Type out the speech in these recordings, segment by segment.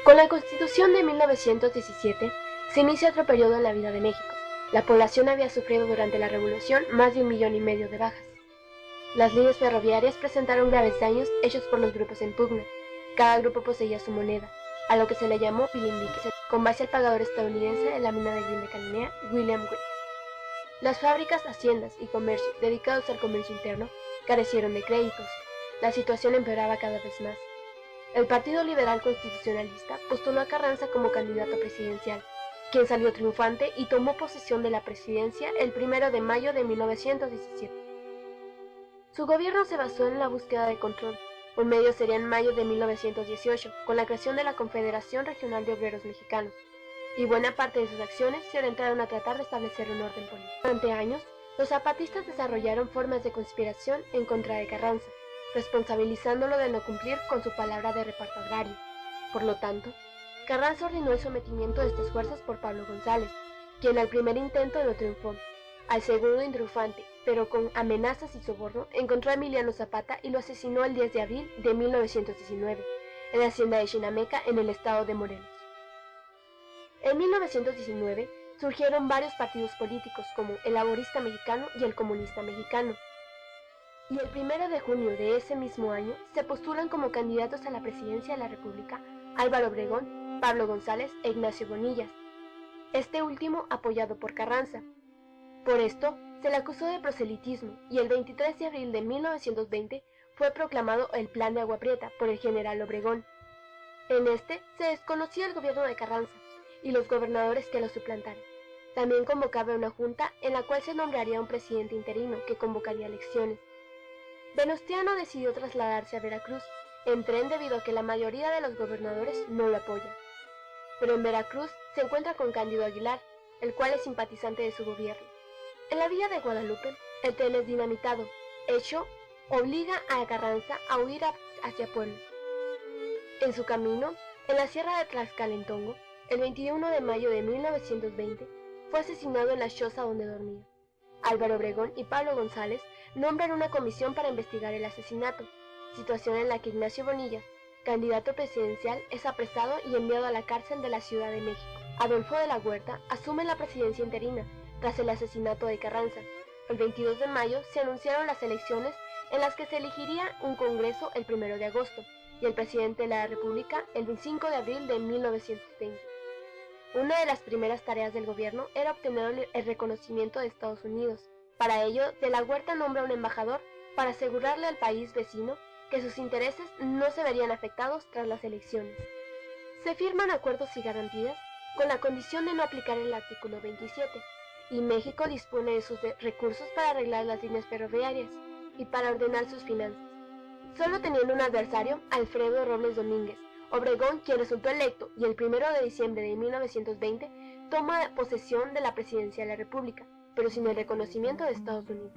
Con la Constitución de 1917 se inicia otro periodo en la vida de México. La población había sufrido durante la Revolución más de 1,5 millones de bajas. Las líneas ferroviarias presentaron graves daños hechos por los grupos en pugna. Cada grupo poseía su moneda, a lo que se le llamó bilimbique, con base al pagador estadounidense de la mina de Green de Cananea, William Wright. Las fábricas, haciendas y comercios dedicados al comercio interno carecieron de créditos. La situación empeoraba cada vez más. El Partido Liberal Constitucionalista postuló a Carranza como candidato presidencial, quien salió triunfante y tomó posesión de la presidencia el 1 de mayo de 1917. Su gobierno se basó en la búsqueda de control. Un medio sería en mayo de 1918, con la creación de la Confederación Regional de Obreros Mexicanos, y buena parte de sus acciones se orientaron a tratar de establecer un orden político. Durante años, los zapatistas desarrollaron formas de conspiración en contra de Carranza, responsabilizándolo de no cumplir con su palabra de reparto agrario. Por lo tanto, Carranza ordenó el sometimiento de estas fuerzas por Pablo González, quien al primer intento no triunfó. Al segundo triunfante, pero con amenazas y soborno, encontró a Emiliano Zapata y lo asesinó el 10 de abril de 1919, en la hacienda de Chinameca, en el estado de Morelos. En 1919 surgieron varios partidos políticos como el Laborista Mexicano y el Comunista Mexicano. Y el 1 de junio de ese mismo año se postulan como candidatos a la presidencia de la República Álvaro Obregón, Pablo González e Ignacio Bonillas, este último apoyado por Carranza. Por esto, se le acusó de proselitismo y el 23 de abril de 1920 fue proclamado el Plan de Agua Prieta por el general Obregón. En este se desconocía el gobierno de Carranza y los gobernadores que lo suplantaron. También convocaba una junta en la cual se nombraría un presidente interino que convocaría elecciones. Venustiano decidió trasladarse a Veracruz en tren debido a que la mayoría de los gobernadores no lo apoyan. Pero en Veracruz se encuentra con Cándido Aguilar, el cual es simpatizante de su gobierno. En la villa de Guadalupe, el tren es dinamitado, hecho obliga a Carranza a huir hacia Puebla. En su camino, en la sierra de Tlaxcalentongo, el 21 de mayo de 1920, fue asesinado en la choza donde dormía. Álvaro Obregón y Pablo González nombran una comisión para investigar el asesinato, situación en la que Ignacio Bonillas, candidato presidencial, es apresado y enviado a la cárcel de la Ciudad de México. Adolfo de la Huerta asume la presidencia interina tras el asesinato de Carranza. El 22 de mayo se anunciaron las elecciones en las que se elegiría un congreso el 1 de agosto y el presidente de la República el 25 de abril de 1920. Una de las primeras tareas del gobierno era obtener el reconocimiento de Estados Unidos. Para ello, de la Huerta nombra un embajador para asegurarle al país vecino que sus intereses no se verían afectados tras las elecciones. Se firman acuerdos y garantías con la condición de no aplicar el artículo 27, y México dispone de sus recursos para arreglar las líneas ferroviarias y para ordenar sus finanzas. Solo teniendo un adversario, Alfredo Robles Domínguez, Obregón, quien resultó electo y el 1 de diciembre de 1920 toma posesión de la presidencia de la República, pero sin el reconocimiento de Estados Unidos.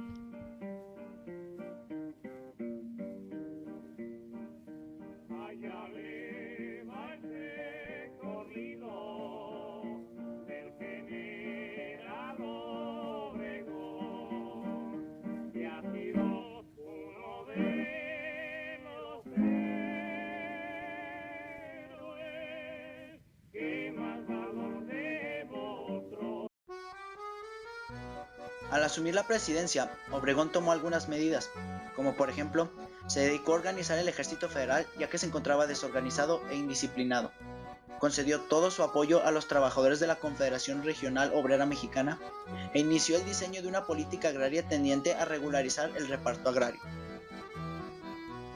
Al asumir la presidencia, Obregón tomó algunas medidas, como por ejemplo, se dedicó a organizar el ejército federal ya que se encontraba desorganizado e indisciplinado. Concedió todo su apoyo a los trabajadores de la Confederación Regional Obrera Mexicana e inició el diseño de una política agraria tendiente a regularizar el reparto agrario.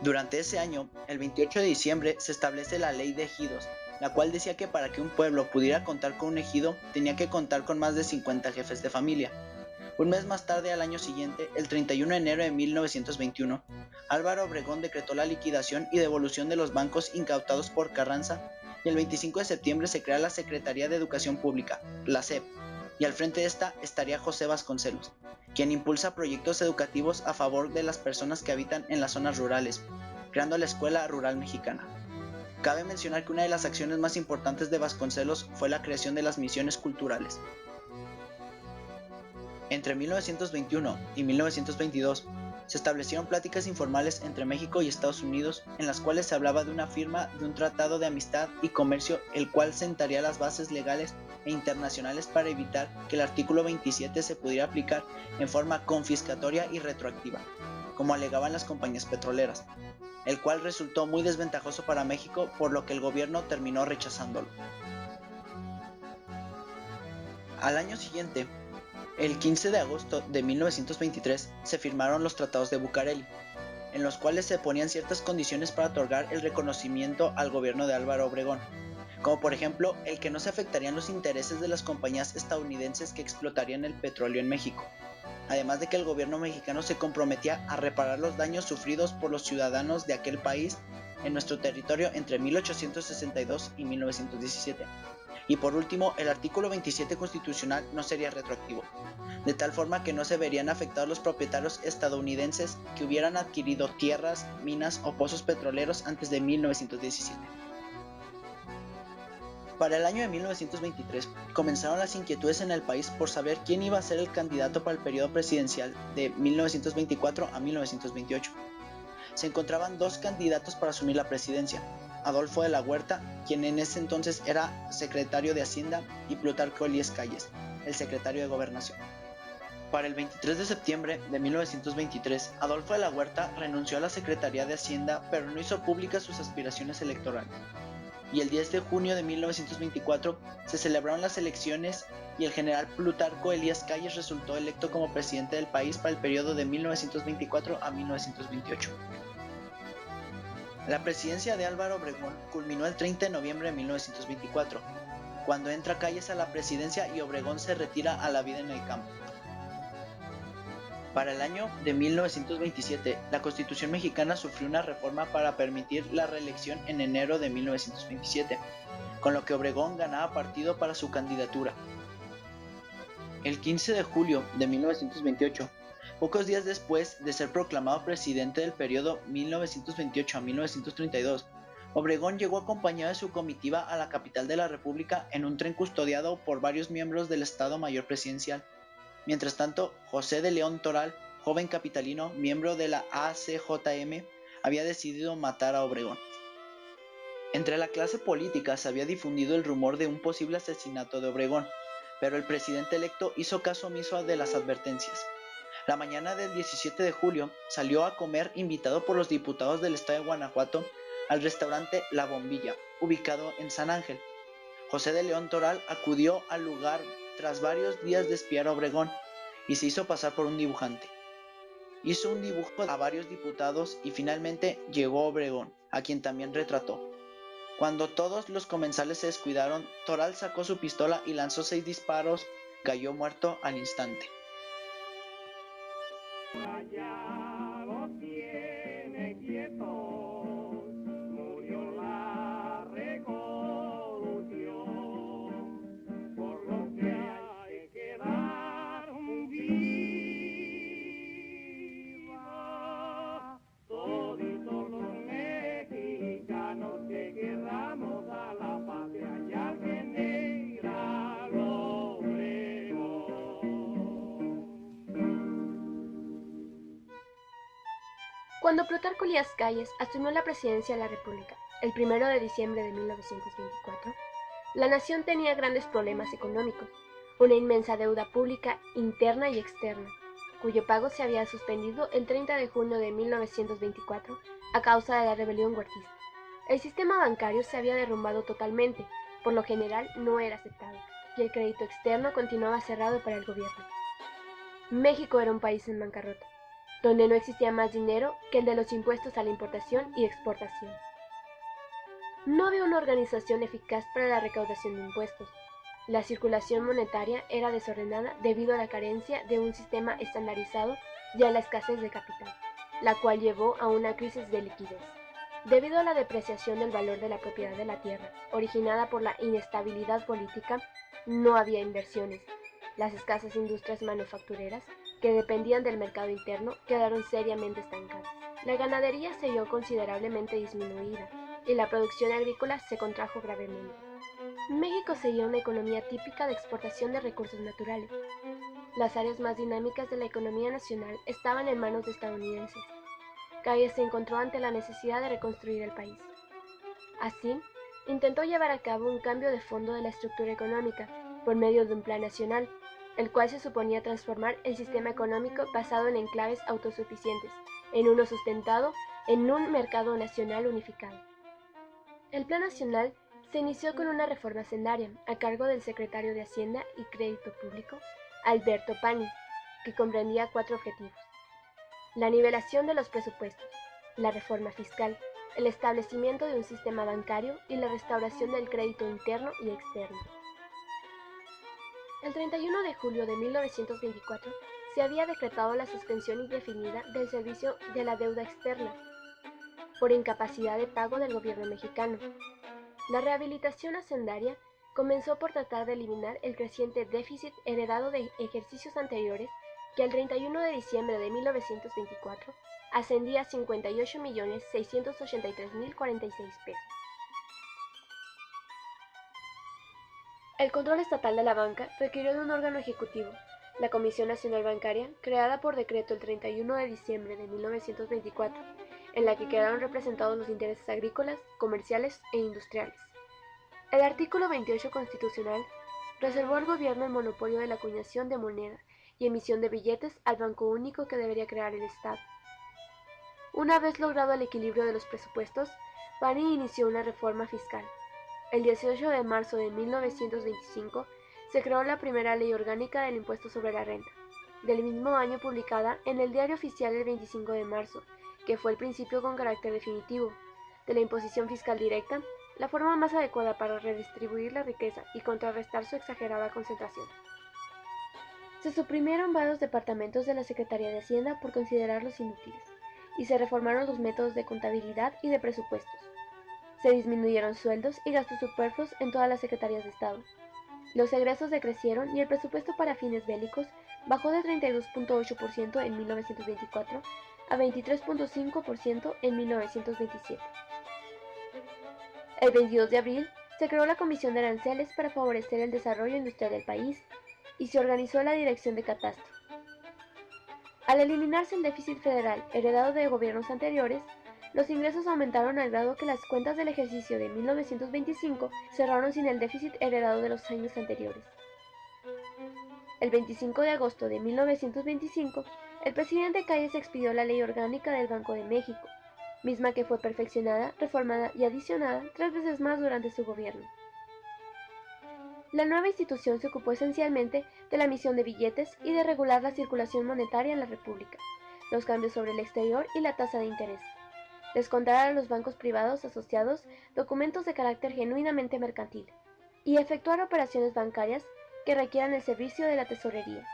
Durante ese año, el 28 de diciembre, se establece la Ley de Ejidos, la cual decía que para que un pueblo pudiera contar con un ejido, tenía que contar con más de 50 jefes de familia. Un mes más tarde, al año siguiente, el 31 de enero de 1921, Álvaro Obregón decretó la liquidación y devolución de los bancos incautados por Carranza y el 25 de septiembre se crea la Secretaría de Educación Pública, la SEP, y al frente de esta estaría José Vasconcelos, quien impulsa proyectos educativos a favor de las personas que habitan en las zonas rurales, creando la Escuela Rural Mexicana. Cabe mencionar que una de las acciones más importantes de Vasconcelos fue la creación de las misiones culturales. Entre 1921 y 1922, Se establecieron pláticas informales entre México y Estados Unidos, en las cuales se hablaba de una firma de un tratado de amistad y comercio, el cual sentaría las bases legales e internacionales para evitar que el artículo 27 se pudiera aplicar en forma confiscatoria y retroactiva, como alegaban las compañías petroleras, el cual resultó muy desventajoso para México, por lo que el gobierno terminó rechazándolo. Al año siguiente, el 15 de agosto de 1923, se firmaron los Tratados de Bucareli, en los cuales se ponían ciertas condiciones para otorgar el reconocimiento al gobierno de Álvaro Obregón, como por ejemplo el que no se afectarían los intereses de las compañías estadounidenses que explotarían el petróleo en México, además de que el gobierno mexicano se comprometía a reparar los daños sufridos por los ciudadanos de aquel país en nuestro territorio entre 1862 y 1917. Y por último, el artículo 27 constitucional no sería retroactivo, de tal forma que no se verían afectados los propietarios estadounidenses que hubieran adquirido tierras, minas o pozos petroleros antes de 1917. Para el año de 1923 comenzaron las inquietudes en el país por saber quién iba a ser el candidato para el periodo presidencial de 1924 a 1928. Se encontraban dos candidatos para asumir la presidencia: Adolfo de la Huerta, quien en ese entonces era secretario de Hacienda, y Plutarco Elías Calles, el secretario de Gobernación. Para el 23 de septiembre de 1923, Adolfo de la Huerta renunció a la Secretaría de Hacienda, pero no hizo públicas sus aspiraciones electorales. Y el 10 de junio de 1924 se celebraron las elecciones y el general Plutarco Elías Calles resultó electo como presidente del país para el periodo de 1924 a 1928. La presidencia de Álvaro Obregón culminó el 30 de noviembre de 1924, cuando entra Calles a la presidencia y Obregón se retira a la vida en el campo. Para el año de 1927, la Constitución mexicana sufrió una reforma para permitir la reelección en enero de 1927, con lo que Obregón ganaba partido para su candidatura. El 15 de julio de 1928, pocos días después de ser proclamado presidente del periodo 1928 a 1932, Obregón llegó acompañado de su comitiva a la capital de la República en un tren custodiado por varios miembros del Estado Mayor Presidencial. Mientras tanto, José de León Toral, joven capitalino, miembro de la ACJM, había decidido matar a Obregón. Entre la clase política se había difundido el rumor de un posible asesinato de Obregón, pero el presidente electo hizo caso omiso de las advertencias. La mañana del 17 de julio salió a comer, invitado por los diputados del estado de Guanajuato, al restaurante La Bombilla, ubicado en San Ángel. José de León Toral acudió al lugar tras varios días de espiar a Obregón y se hizo pasar por un dibujante. Hizo un dibujo a varios diputados y finalmente llegó Obregón, a quien también retrató. Cuando todos los comensales se descuidaron, Toral sacó su pistola y lanzó 6 disparos, cayó muerto al instante. Cuando Plutarco Elías Calles asumió la presidencia de la República el 1 de diciembre de 1924, la nación tenía grandes problemas económicos, una inmensa deuda pública interna y externa, cuyo pago se había suspendido el 30 de junio de 1924 a causa de la rebelión huertista. El sistema bancario se había derrumbado totalmente, por lo general no era aceptado, y el crédito externo continuaba cerrado para el gobierno. México era un país en bancarrota, donde no existía más dinero que el de los impuestos a la importación y exportación. No había una organización eficaz para la recaudación de impuestos. La circulación monetaria era desordenada debido a la carencia de un sistema estandarizado y a la escasez de capital, la cual llevó a una crisis de liquidez. Debido a la depreciación del valor de la propiedad de la tierra, originada por la inestabilidad política, no había inversiones. Las escasas industrias manufactureras que dependían del mercado interno quedaron seriamente estancadas. La ganadería se vio considerablemente disminuida y la producción agrícola se contrajo gravemente. México seguía una economía típica de exportación de recursos naturales. Las áreas más dinámicas de la economía nacional estaban en manos de estadounidenses. Calles se encontró ante la necesidad de reconstruir el país. Así, intentó llevar a cabo un cambio de fondo de la estructura económica por medio de un plan nacional, el cual se suponía transformar el sistema económico basado en enclaves autosuficientes en uno sustentado en un mercado nacional unificado. El plan nacional se inició con una reforma hacendaria a cargo del secretario de Hacienda y Crédito Público, Alberto Pani, que comprendía 4 objetivos: la nivelación de los presupuestos, la reforma fiscal, el establecimiento de un sistema bancario y la restauración del crédito interno y externo. El 31 de julio de 1924 se había decretado la suspensión indefinida del servicio de la deuda externa por incapacidad de pago del gobierno mexicano. La rehabilitación hacendaria comenzó por tratar de eliminar el creciente déficit heredado de ejercicios anteriores, que al 31 de diciembre de 1924 ascendía a 58.683.046 pesos. El control estatal de la banca requirió de un órgano ejecutivo, la Comisión Nacional Bancaria, creada por decreto el 31 de diciembre de 1924, en la que quedaron representados los intereses agrícolas, comerciales e industriales. El artículo 28 constitucional reservó al gobierno el monopolio de la acuñación de moneda y emisión de billetes al banco único que debería crear el Estado. Una vez logrado el equilibrio de los presupuestos, Pani inició una reforma fiscal. El 18 de marzo de 1925 se creó la primera ley orgánica del impuesto sobre la renta, del mismo año publicada en el Diario Oficial el 25 de marzo, que fue el principio con carácter definitivo de la imposición fiscal directa, la forma más adecuada para redistribuir la riqueza y contrarrestar su exagerada concentración. Se suprimieron varios departamentos de la Secretaría de Hacienda por considerarlos inútiles, y se reformaron los métodos de contabilidad y de presupuestos. Se disminuyeron sueldos y gastos superfluos en todas las secretarías de Estado. Los egresos decrecieron y el presupuesto para fines bélicos bajó de 32.8% en 1924 a 23.5% en 1927. El 22 de abril se creó la Comisión de Aranceles para favorecer el desarrollo industrial del país y se organizó la Dirección de Catastro. Al eliminarse el déficit federal heredado de gobiernos anteriores, los ingresos aumentaron al grado que las cuentas del ejercicio de 1925 cerraron sin el déficit heredado de los años anteriores. El 25 de agosto de 1925, el presidente Calles expidió la Ley Orgánica del Banco de México, misma que fue perfeccionada, reformada y adicionada 3 veces más durante su gobierno. La nueva institución se ocupó esencialmente de la emisión de billetes y de regular la circulación monetaria en la República, los cambios sobre el exterior y la tasa de interés. Descontar a los bancos privados asociados documentos de carácter genuinamente mercantil y efectuar operaciones bancarias que requieran el servicio de la tesorería.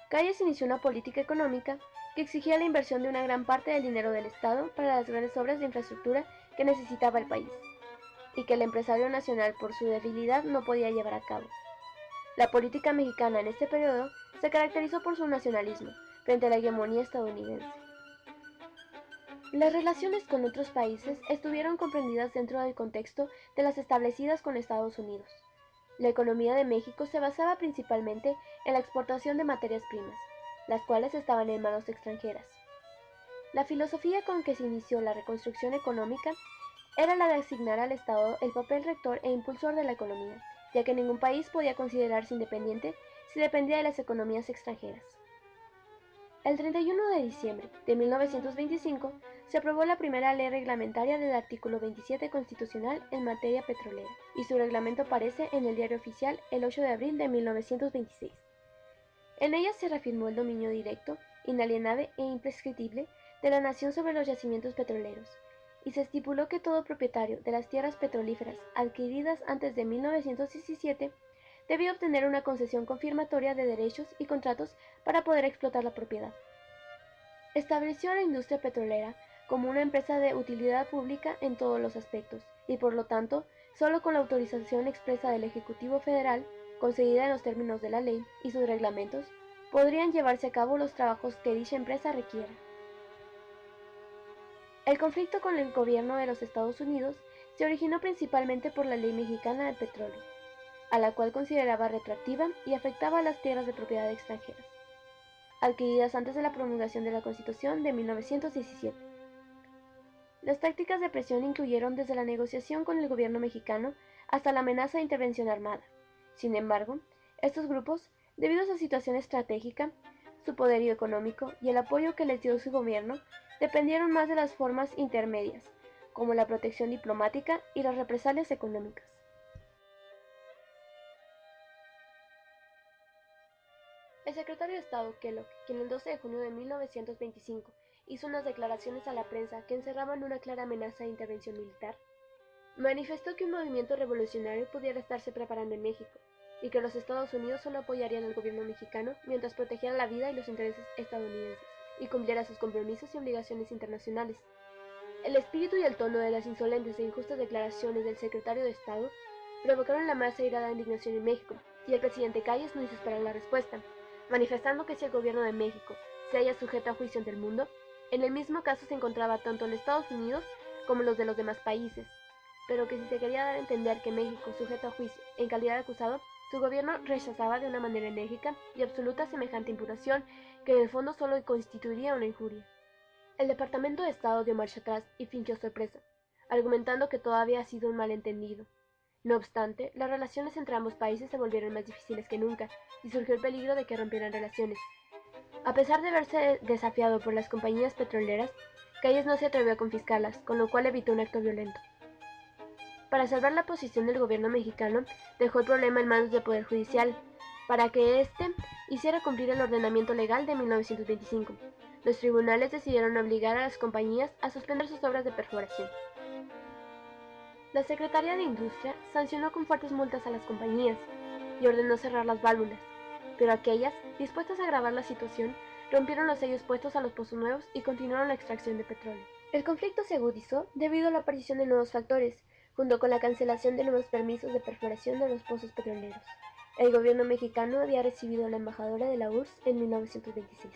Calles inició una política económica que exigía la inversión de una gran parte del dinero del Estado para las grandes obras de infraestructura que necesitaba el país, y que el empresario nacional por su debilidad no podía llevar a cabo. La política mexicana en este periodo se caracterizó por su nacionalismo frente a la hegemonía estadounidense. Las relaciones con otros países estuvieron comprendidas dentro del contexto de las establecidas con Estados Unidos. La economía de México se basaba principalmente en la exportación de materias primas, las cuales estaban en manos extranjeras. La filosofía con que se inició la reconstrucción económica era la de asignar al Estado el papel rector e impulsor de la economía, ya que ningún país podía considerarse independiente si dependía de las economías extranjeras. El 31 de diciembre de 1925 se aprobó la primera ley reglamentaria del artículo 27 constitucional en materia petrolera, y su reglamento aparece en el Diario Oficial el 8 de abril de 1926. En ella se reafirmó el dominio directo, inalienable e imprescriptible de la nación sobre los yacimientos petroleros, y se estipuló que todo propietario de las tierras petrolíferas adquiridas antes de 1917 debía obtener una concesión confirmatoria de derechos y contratos para poder explotar la propiedad. Estableció a la industria petrolera como una empresa de utilidad pública en todos los aspectos, y por lo tanto, solo con la autorización expresa del Ejecutivo Federal, concedida en los términos de la ley y sus reglamentos, podrían llevarse a cabo los trabajos que dicha empresa requiera. El conflicto con el gobierno de los Estados Unidos se originó principalmente por la Ley Mexicana del Petróleo. a la cual consideraba retroactiva y afectaba a las tierras de propiedad extranjeras, adquiridas antes de la promulgación de la Constitución de 1917. Las tácticas de presión incluyeron desde la negociación con el gobierno mexicano hasta la amenaza de intervención armada. Sin embargo, estos grupos, debido a su situación estratégica, su poderío económico y el apoyo que les dio su gobierno, dependieron más de las formas intermedias, como la protección diplomática y las represalias económicas. El secretario de Estado Kellogg, quien el 12 de junio de 1925 hizo unas declaraciones a la prensa que encerraban una clara amenaza de intervención militar, manifestó que un movimiento revolucionario pudiera estarse preparando en México y que los Estados Unidos solo apoyarían al gobierno mexicano mientras protegiera la vida y los intereses estadounidenses y cumpliera sus compromisos y obligaciones internacionales. El espíritu y el tono de las insolentes e injustas declaraciones del secretario de Estado provocaron la más airada indignación en México, y el presidente Calles no hizo esperar la respuesta, manifestando que si el gobierno de México se halla sujeto a juicio ante el mundo, en el mismo caso se encontraba tanto los Estados Unidos como los de los demás países, pero que si se quería dar a entender que México sujeto a juicio en calidad de acusado, su gobierno rechazaba de una manera enérgica y absoluta semejante imputación, que en el fondo solo constituiría una injuria. El Departamento de Estado dio marcha atrás y fingió sorpresa, argumentando que todo había sido un malentendido. No obstante, las relaciones entre ambos países se volvieron más difíciles que nunca y surgió el peligro de que rompieran relaciones. A pesar de verse desafiado por las compañías petroleras, Calles no se atrevió a confiscarlas, con lo cual evitó un acto violento. Para salvar la posición del gobierno mexicano, dejó el problema en manos del Poder Judicial, para que éste hiciera cumplir el ordenamiento legal de 1925. Los tribunales decidieron obligar a las compañías a suspender sus obras de perforación. La Secretaría de Industria sancionó con fuertes multas a las compañías y ordenó cerrar las válvulas, pero aquellas, dispuestas a agravar la situación, rompieron los sellos puestos a los pozos nuevos y continuaron la extracción de petróleo. El conflicto se agudizó debido a la aparición de nuevos factores, junto con la cancelación de nuevos permisos de perforación de los pozos petroleros. El gobierno mexicano había recibido a la embajadora de la URSS en 1926.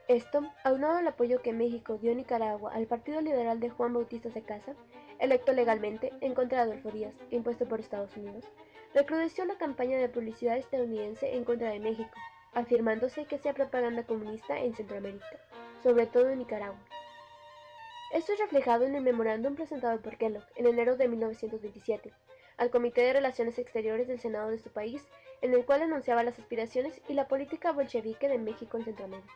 Esto, aunado al apoyo que México dio a Nicaragua al Partido Liberal de Juan Bautista Sacasa, electo legalmente en contra de Adolfo Díaz, impuesto por Estados Unidos, recrudeció la campaña de publicidad estadounidense en contra de México, afirmándose que hacía propaganda comunista en Centroamérica, sobre todo en Nicaragua. Esto es reflejado en el memorándum presentado por Kellogg en enero de 1927 al Comité de Relaciones Exteriores del Senado de su país, en el cual anunciaba las aspiraciones y la política bolchevique de México en Centroamérica.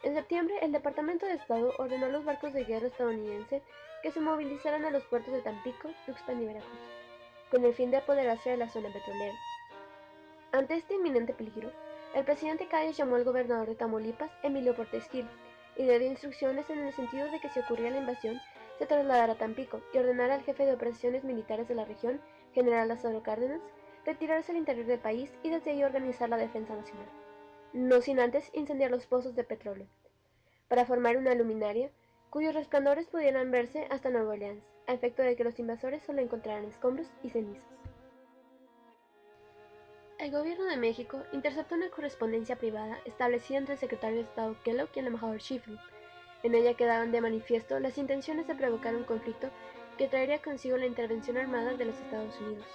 En septiembre, el Departamento de Estado ordenó a los barcos de guerra estadounidenses que se movilizaran a los puertos de Tampico, Tuxpan y Veracruz, con el fin de apoderarse de la zona petrolera. Ante este inminente peligro, el presidente Calles llamó al gobernador de Tamaulipas, Emilio Portes Gil, y le dio instrucciones en el sentido de que si ocurría la invasión, se trasladara a Tampico y ordenara al jefe de operaciones militares de la región, general Lázaro Cárdenas, retirarse al interior del país y desde ahí organizar la defensa nacional, no sin antes incendiar los pozos de petróleo, para formar una luminaria cuyos resplandores pudieran verse hasta Nueva Orleans, a efecto de que los invasores solo encontraran escombros y cenizas. El gobierno de México interceptó una correspondencia privada establecida entre el secretario de Estado Kellogg y el embajador Sheffield. En ella quedaban de manifiesto las intenciones de provocar un conflicto que traería consigo la intervención armada de los Estados Unidos.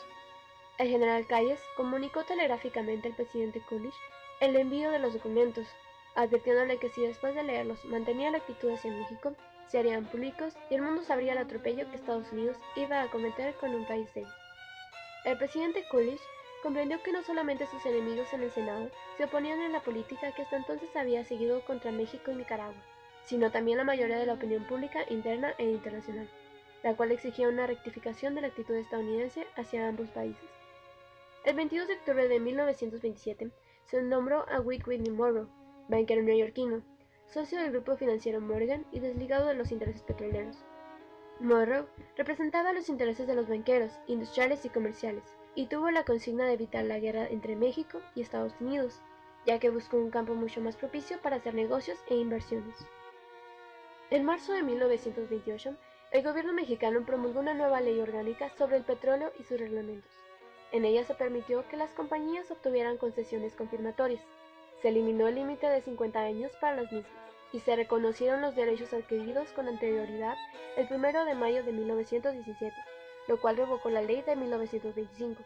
El general Calles comunicó telegráficamente al presidente Coolidge el envío de los documentos, advirtiéndole que si después de leerlos mantenía la actitud hacia México, se harían públicos y el mundo sabría el atropello que Estados Unidos iba a cometer con un país débil. El presidente Coolidge comprendió que no solamente sus enemigos en el Senado se oponían a la política que hasta entonces había seguido contra México y Nicaragua, sino también la mayoría de la opinión pública interna e internacional, la cual exigía una rectificación de la actitud estadounidense hacia ambos países. El 22 de octubre de 1927 se nombró a Whitney Morrow, banquero neoyorquino, socio del grupo financiero Morgan y desligado de los intereses petroleros. Morrow representaba los intereses de los banqueros, industriales y comerciales, y tuvo la consigna de evitar la guerra entre México y Estados Unidos, ya que buscó un campo mucho más propicio para hacer negocios e inversiones. En marzo de 1928, el gobierno mexicano promulgó una nueva ley orgánica sobre el petróleo y sus reglamentos. En ella se permitió que las compañías obtuvieran concesiones confirmatorias. Se eliminó el límite de 50 años para las mismas y se reconocieron los derechos adquiridos con anterioridad el 1 de mayo de 1917, lo cual revocó la ley de 1925.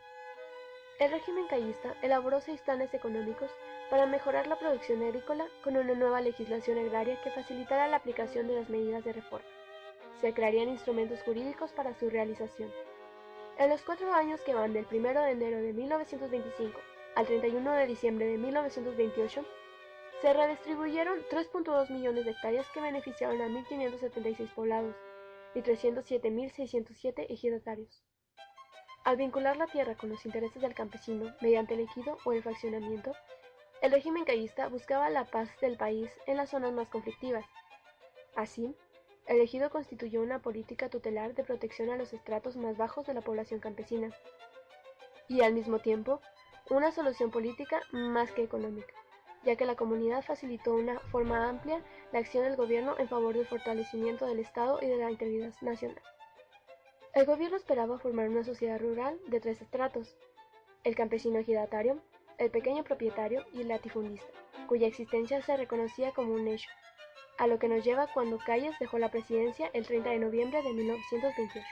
El régimen cayista elaboró 6 planes económicos para mejorar la producción agrícola con una nueva legislación agraria que facilitara la aplicación de las medidas de reforma. Se crearían instrumentos jurídicos para su realización. En los 4 años que van del 1 de enero de 1925 al 31 de diciembre de 1928, se redistribuyeron 3.2 millones de hectáreas que beneficiaron a 1.576 poblados y 307.607 ejidatarios. Al vincular la tierra con los intereses del campesino mediante el ejido o el fraccionamiento, el régimen cayista buscaba la paz del país en las zonas más conflictivas. Así, el ejido constituyó una política tutelar de protección a los estratos más bajos de la población campesina, y al mismo tiempo, una solución política más que económica, ya que la comunidad facilitó de una forma amplia la acción del gobierno en favor del fortalecimiento del Estado y de la integridad nacional. El gobierno esperaba formar una sociedad rural de 3 estratos: el campesino ejidatario, el pequeño propietario y el latifundista, cuya existencia se reconocía como un hecho, a lo que nos lleva cuando Calles dejó la presidencia el 30 de noviembre de 1928.